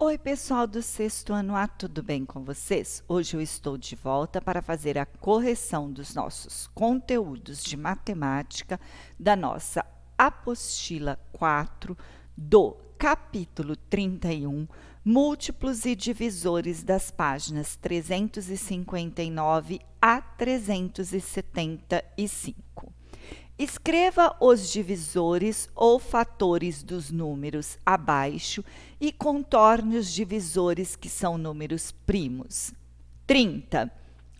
Oi, pessoal do sexto ano A, tudo bem com vocês? Hoje eu estou de volta para fazer a correção dos nossos conteúdos de matemática da nossa apostila 4 do capítulo 31, múltiplos e divisores, das páginas 359 a 375. Escreva os divisores ou fatores dos números abaixo e contorne os divisores que são números primos. 30.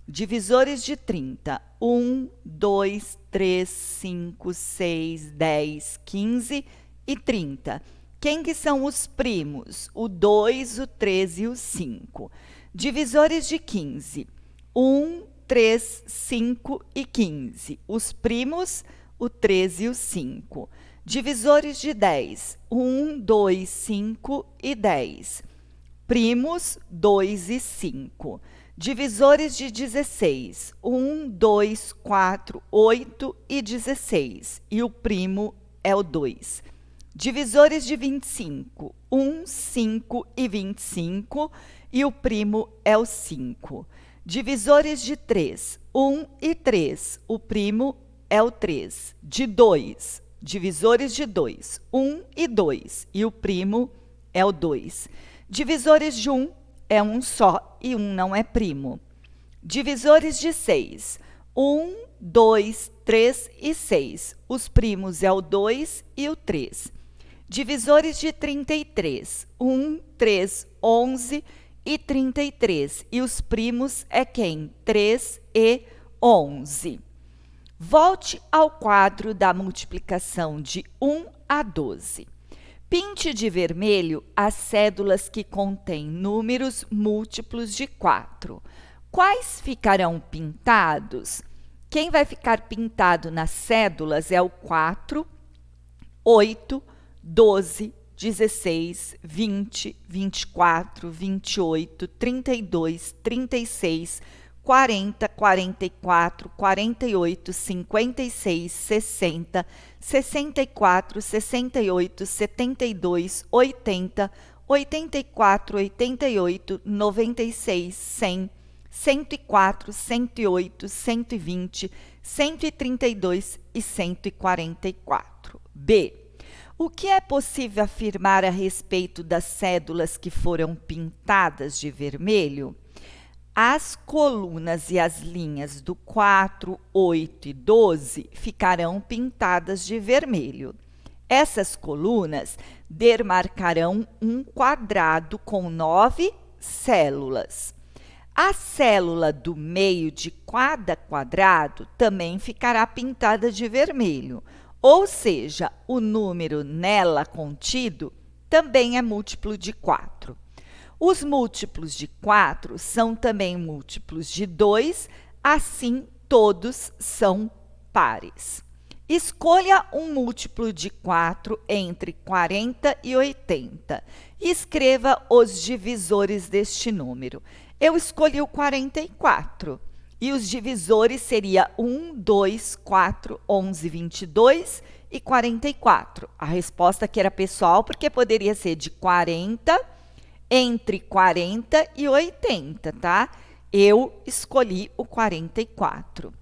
Divisores de 30. 1, 2, 3, 5, 6, 10, 15 e 30. Quem que são os primos? O 2, o 3 e o 5. Divisores de 15. 1, 3, 5 e 15. Os primos, o 3 e o 5. Divisores de 10, 1, 2, 5 e 10. Primos, 2 e 5. Divisores de 16, 1, 2, 4, 8 e 16. E o primo é o 2. Divisores de 25, 1, 5 e 25. E o primo é o 5. Divisores de 3, 1 e 3. O primo é o 3. De 2, divisores de 2, 1 e 2, e o primo é o 2. Divisores de 1 é um só e 1 não é primo. Divisores de 6, 1, 2, 3 e 6. Os primos é o 2 e o 3. Divisores de 33, 1, 3, 11 e 33. E os primos é quem? 3 e 11. Volte ao quadro da multiplicação de 1 a 12. Pinte de vermelho as cédulas que contêm números múltiplos de 4. Quais ficarão pintados? Quem vai ficar pintado nas cédulas é o 4, 8, 12, 16, 20, 24, 28, 32, 36, 40, 44, 48, 56, 60, 64, 68, 72, 80, 84, 88, 96, 100, 104, 108, 120, 132 e 144. B. O que é possível afirmar a respeito das cédulas que foram pintadas de vermelho? As colunas e as linhas do 4, 8 e 12 ficarão pintadas de vermelho. Essas colunas demarcarão um quadrado com 9 células. A célula do meio de cada quadrado também ficará pintada de vermelho, ou seja, o número nela contido também é múltiplo de 4. Os múltiplos de 4 são também múltiplos de 2, assim todos são pares. Escolha um múltiplo de 4 entre 40 e 80. Escreva os divisores deste número. Eu escolhi o 44. E os divisores seriam 1, 2, 4, 11, 22 e 44. A resposta aqui era pessoal, porque poderia ser de 40 entre 40 e 80, tá? Eu escolhi o 44.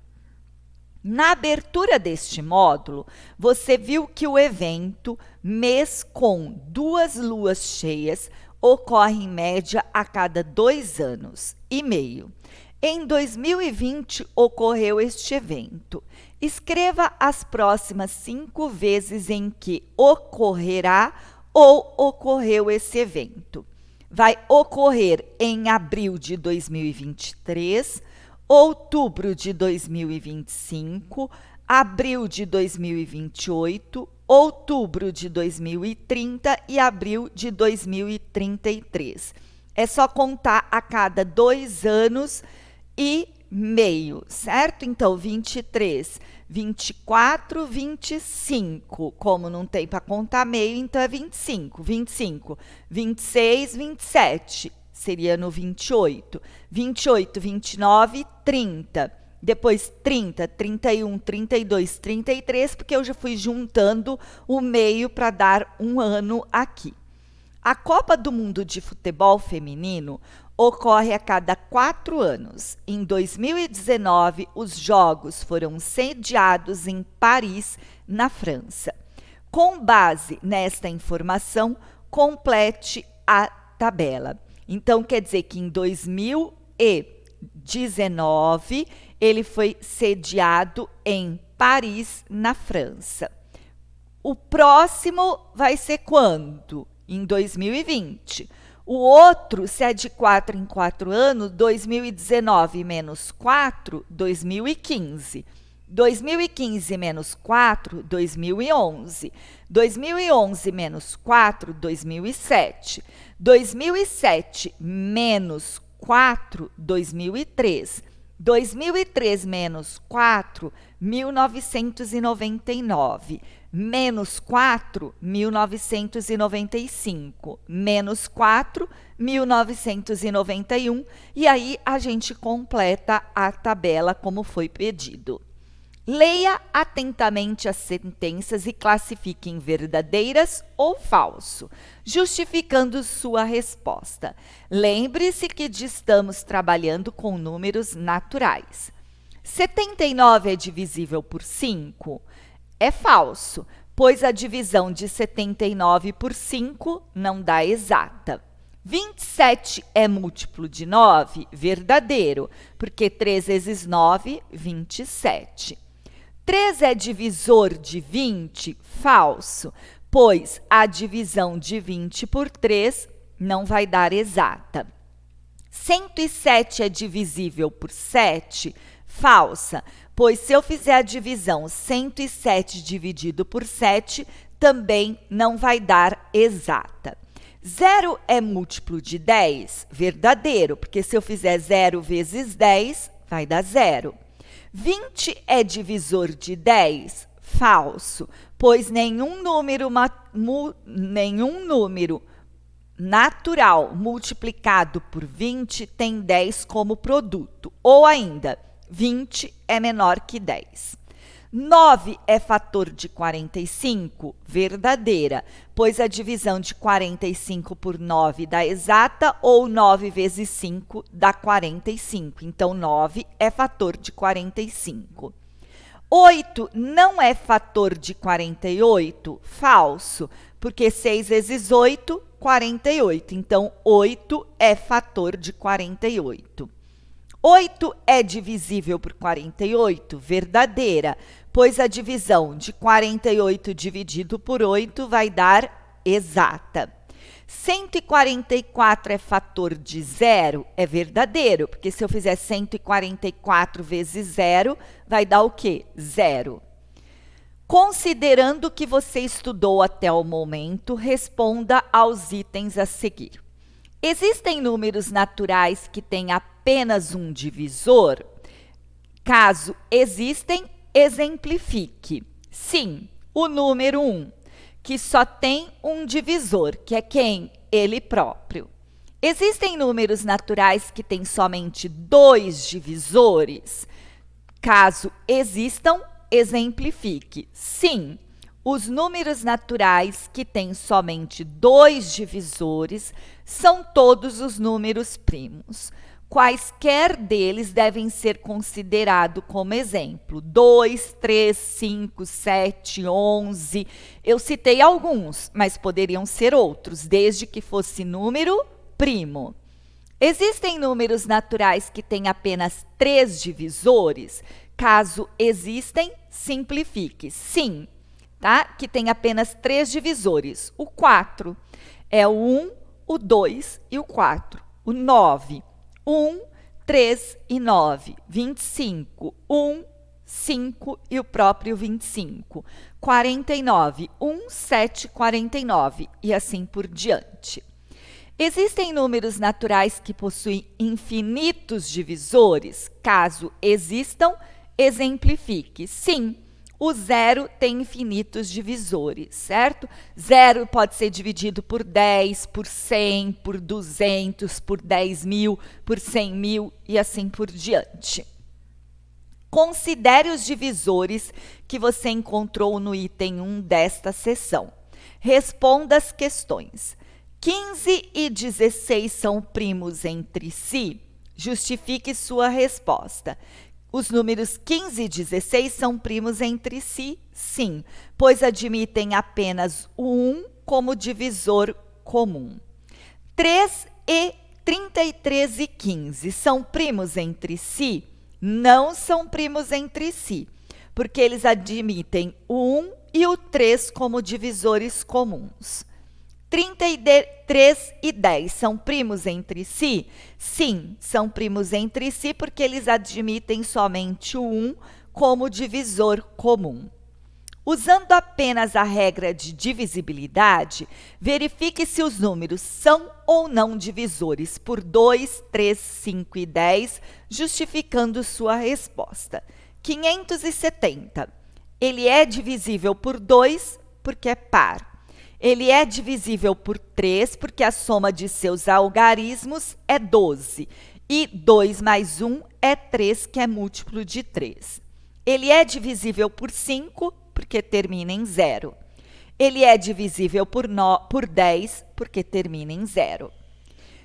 Na abertura deste módulo, você viu que o evento mês com 2 luas cheias ocorre em média a cada 2 anos e meio. Em 2020, ocorreu este evento. Escreva as próximas 5 vezes em que ocorrerá ou ocorreu esse evento. Vai ocorrer em abril de 2023, outubro de 2025, abril de 2028, outubro de 2030 e abril de 2033. É só contar a cada 2 anos e meio, certo? Então, 23, 24, 25. Como não tem para contar meio, então é 25. 25, 26, 27. Seria no 28. 28, 29, 30. Depois 30, 31, 32, 33, porque eu já fui juntando o meio para dar um ano aqui. A Copa do Mundo de Futebol Feminino ocorre a cada 4 anos. Em 2019, os Jogos foram sediados em Paris, na França. Com base nesta informação, complete a tabela. Então, quer dizer que em 2019, ele foi sediado em Paris, na França. O próximo vai ser quando? Em 2020. O outro, se é de 4 em 4 anos, 2019 menos 4, 2015. 2015 menos 4, 2011. 2011 menos 4, 2007. 2007 menos 4, 2003. 2003 menos 4, 1999. Menos 4, 1995. Menos 4, 1991. E aí a gente completa a tabela como foi pedido. Leia atentamente as sentenças e classifique em verdadeiras ou falso, justificando sua resposta. Lembre-se que estamos trabalhando com números naturais. 79 é divisível por 5? É falso, pois a divisão de 79 por 5 não dá exata. 27 é múltiplo de 9? Verdadeiro, porque 3 vezes 9, 27. 3 é divisor de 20? Falso, pois a divisão de 20 por 3 não vai dar exata. 107 é divisível por 7? Falsa, pois se eu fizer a divisão 107 dividido por 7, também não vai dar exata. 0 é múltiplo de 10? Verdadeiro, porque se eu fizer 0 vezes 10, vai dar 0. 20 é divisor de 10? Falso, pois nenhum número natural multiplicado por 20 tem 10 como produto. Ou ainda, 20 é menor que 10. 9 é fator de 45? Verdadeira, pois a divisão de 45 por 9 dá exata, ou 9 vezes 5 dá 45. Então, 9 é fator de 45. 8 não é fator de 48? Falso, porque 6 vezes 8, 48. Então, 8 é fator de 48. 8 é divisível por 48? Verdadeira, pois a divisão de 48 dividido por 8 vai dar exata. 144 é fator de 0? É verdadeiro, porque se eu fizer 144 vezes 0, vai dar o quê? 0. Considerando o que você estudou até o momento, responda aos itens a seguir. Existem números naturais que têm apenas um divisor? Caso existem, exemplifique. Sim, o número 1, que só tem um divisor, que é quem? Ele próprio. Existem números naturais que têm somente 2 divisores? Caso existam, exemplifique. Sim, os números naturais que têm somente 2 divisores são todos os números primos. Quaisquer deles devem ser considerados como exemplo. 2, 3, 5, 7, 11. Eu citei alguns, mas poderiam ser outros, desde que fosse número primo. Existem números naturais que têm apenas 3 divisores? Caso existem, simplifique. Sim, tá? Que tem apenas 3 divisores. O 4 é o 1, o 2 e o 4. O 9, 1, 3 e 9. 25, 1, 5 e o próprio 25. 49, 1, 7, 49 e assim por diante. Existem números naturais que possuem infinitos divisores? Caso existam, exemplifique. Sim, o 0 tem infinitos divisores, certo? 0 pode ser dividido por 10, por 100, por 200, por 10 mil, por 100 mil e assim por diante. Considere os divisores que você encontrou no item 1 desta seção. Responda as questões. 15 e 16 são primos entre si? Justifique sua resposta. Os números 15 e 16 são primos entre si? Sim, pois admitem apenas o 1 como divisor comum. 33 e 15 são primos entre si? Não são primos entre si, porque eles admitem o 1 e o 3 como divisores comuns. 33 e 10 são primos entre si? Sim, são primos entre si porque eles admitem somente o 1 como divisor comum. Usando apenas a regra de divisibilidade, verifique se os números são ou não divisores por 2, 3, 5 e 10, justificando sua resposta. 570. Ele é divisível por 2 porque é par. Ele é divisível por 3 porque a soma de seus algarismos é 12. E 2 mais 1 é 3, que é múltiplo de 3. Ele é divisível por 5 porque termina em 0. Ele é divisível por 10 porque termina em 0.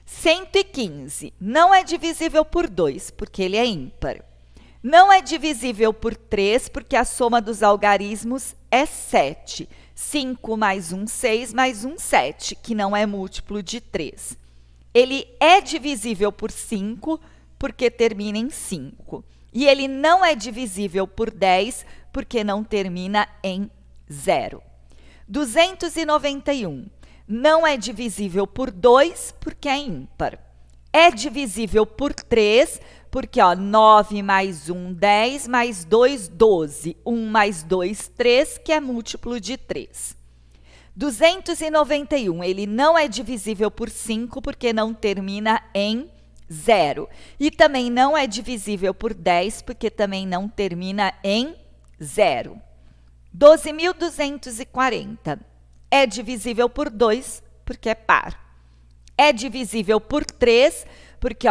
115 não é divisível por 2 porque ele é ímpar. Não é divisível por 3 porque a soma dos algarismos é 7. 5 mais 1, 6, mais 1, 7, que não é múltiplo de 3. Ele é divisível por 5 porque termina em 5. E ele não é divisível por 10 porque não termina em 0. 291 não é divisível por 2 porque é ímpar. É divisível por 3 porque 9 mais 1, 10, mais 2, 12. 1 mais 2, 3, que é múltiplo de 3. 291, ele não é divisível por 5 porque não termina em 0. E também não é divisível por 10 porque também não termina em 0. 12.240 é divisível por 2 porque é par. É divisível por 3 porque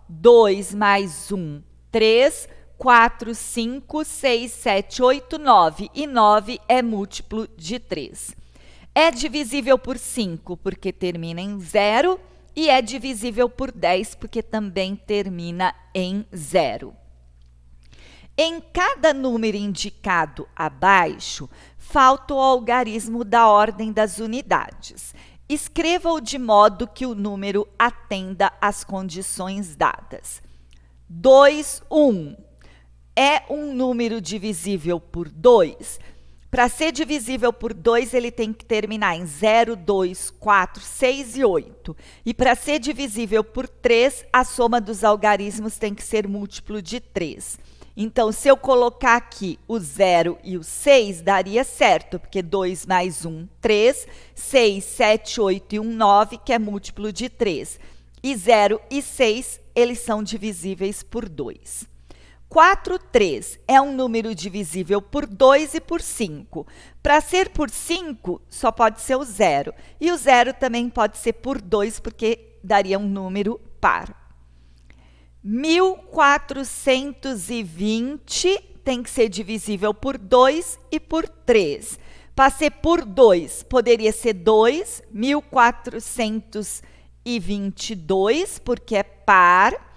2 mais 1, 3, 4, 5, 6, 7, 8, 9. E 9 é múltiplo de 3. É divisível por 5 porque termina em 0. E é divisível por 10 porque também termina em 0. Em cada número indicado abaixo, falta o algarismo da ordem das unidades. Escreva-o de modo que o número atenda às condições dadas. 2, 1 é um número divisível por 2. Para ser divisível por 2, ele tem que terminar em 0, 2, 4, 6 e 8. E para ser divisível por 3, a soma dos algarismos tem que ser múltiplo de 3. Então, se eu colocar aqui o 0 e o 6, daria certo, porque 2 mais 1, 3, 6, 7, 8 e 1, 9, que é múltiplo de 3. E 0 e 6, eles são divisíveis por 2. 4, 3 é um número divisível por 2 e por 5. Para ser por 5, só pode ser o 0. E o 0 também pode ser por 2, porque daria um número par. 1420 tem que ser divisível por 2 e por 3. Para ser por 2, poderia ser 2, 1422, porque é par.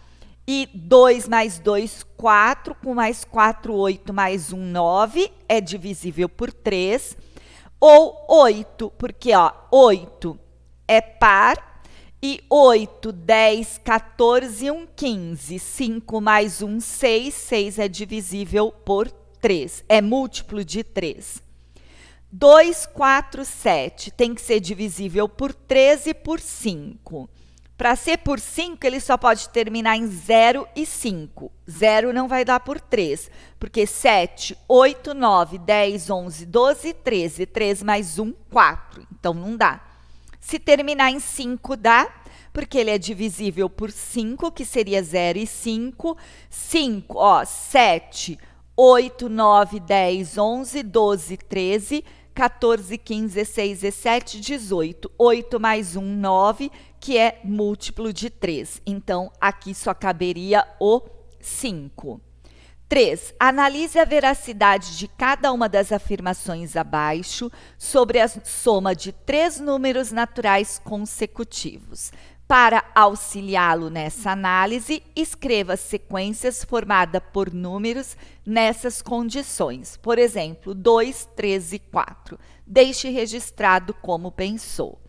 E 2 mais 2, 4, com mais 4, 8, mais 1, 9, é divisível por 3. Ou 8, porque 8 é par, e 8, 10, 14 e 1, 15. 5 mais 1, 6, 6 é divisível por 3, é múltiplo de 3. 2, 4, 7 tem que ser divisível por 3 e por 5. Para ser por 5, ele só pode terminar em 0 e 5. 0 não vai dar por 3, porque 7, 8, 9, 10, 11, 12, 13. 3 mais 1, 4. Então, não dá. Se terminar em 5, dá, porque ele é divisível por 5, que seria 0 e 5. 5, 7, 8, 9, 10, 11, 12, 13, 14, 15, 16, 17, 18. 8 mais 1, 9, que é múltiplo de 3. Então, aqui só caberia o 5. 3. Analise a veracidade de cada uma das afirmações abaixo sobre a soma de 3 números naturais consecutivos. Para auxiliá-lo nessa análise, escreva sequências formadas por números nessas condições. Por exemplo, 2, 3 e 4. Deixe registrado como pensou.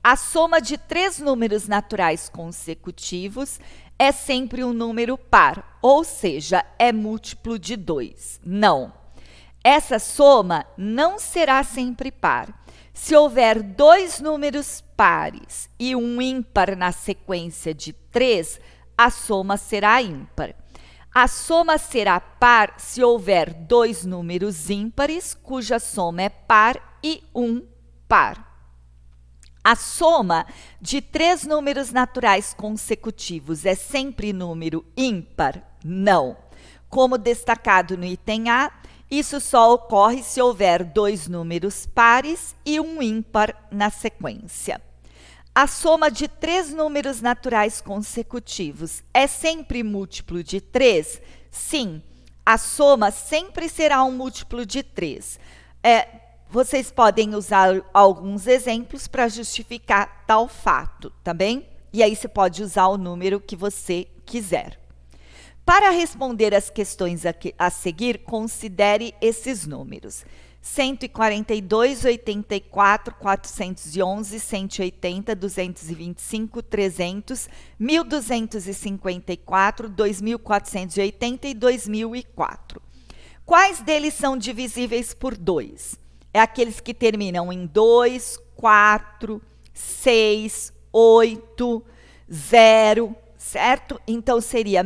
A soma de 3 números naturais consecutivos é sempre um número par, ou seja, é múltiplo de 2. Não. Essa soma não será sempre par. Se houver 2 números pares e um ímpar na sequência de 3, a soma será ímpar. A soma será par se houver 2 números ímpares, cuja soma é par, e um par. A soma de 3 números naturais consecutivos é sempre número ímpar? Não. Como destacado no item A, isso só ocorre se houver 2 números pares e um ímpar na sequência. A soma de 3 números naturais consecutivos é sempre múltiplo de 3? Sim, a soma sempre será um múltiplo de 3. Vocês podem usar alguns exemplos para justificar tal fato, tá bem? E aí você pode usar o número que você quiser. Para responder as questões a seguir, considere esses números: 142, 84, 411, 180, 225, 300, 1254, 2480 e 2004. Quais deles são divisíveis por 2? É aqueles que terminam em 2, 4, 6, 8, 0, certo? Então seria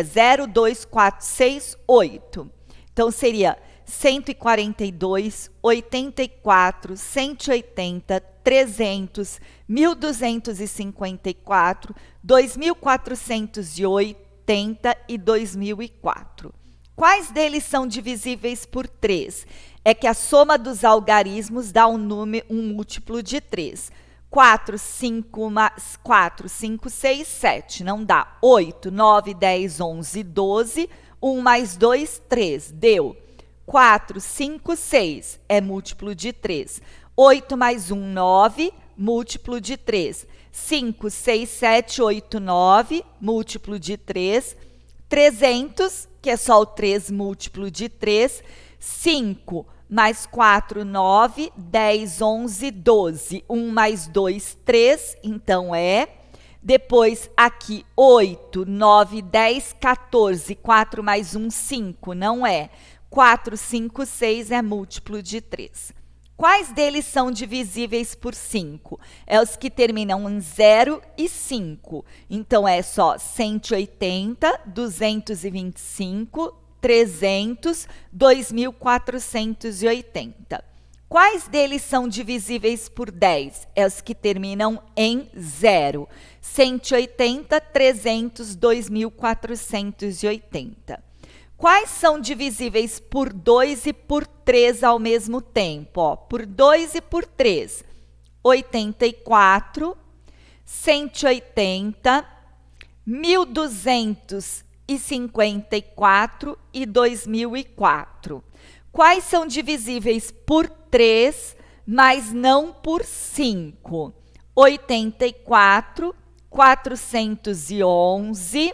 0, 2, 4, 6, 8. Então seria 142, 84, 180, 300, 1254, 2480 e 2004. Quais deles são divisíveis por 3? É que a soma dos algarismos dá um múltiplo de 3. 4, 5, 6, 7. Não dá. 8, 9, 10, 11, 12. 1 mais 2, 3. Deu. 4, 5, 6. É múltiplo de 3. 8 mais 1, 9. Múltiplo de 3. 5, 6, 7, 8, 9. Múltiplo de 3. 300, que é só o 3 múltiplo de 3. 5 mais 4, 9, 10, 11, 12. 1 mais 2, 3, então é. Depois, aqui, 8, 9, 10, 14. 4 mais 1, 5, não é. 4, 5, 6 é múltiplo de 3. Quais deles são divisíveis por 5? É os que terminam em 0 e 5. Então, é só 180, 225, 300, 2480. Quais deles são divisíveis por 10? É os que terminam em 0. 180, 300, 2480. Quais são divisíveis por 2 e por 3 ao mesmo tempo? Ó, por 2 e por 3. 84, 180, 1254 e 2004. Quais são divisíveis por 3, mas não por 5? 84, 411,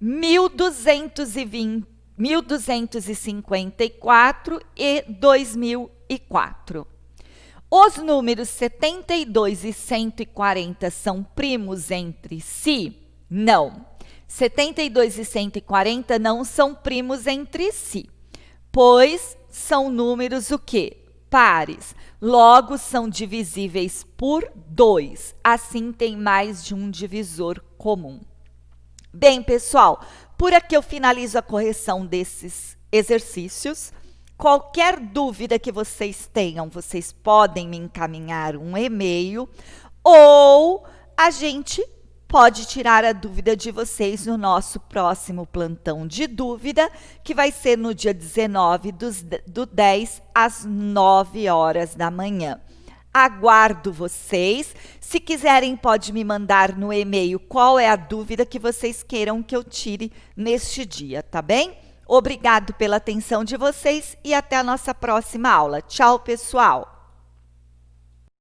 1254 e 2004. Os números 72 e 140 são primos entre si? Não. 72 e 140 não são primos entre si, pois são números o quê? Pares. Logo, são divisíveis por 2. Assim, tem mais de um divisor comum. Bem, pessoal, por aqui eu finalizo a correção desses exercícios. Qualquer dúvida que vocês tenham, vocês podem me encaminhar um e-mail ou a gente pode tirar a dúvida de vocês no nosso próximo plantão de dúvida, que vai ser no dia 19 do 10 às 9 horas da manhã. Aguardo vocês. Se quiserem, pode me mandar no e-mail qual é a dúvida que vocês queiram que eu tire neste dia, tá bem? Obrigado pela atenção de vocês e até a nossa próxima aula. Tchau, pessoal!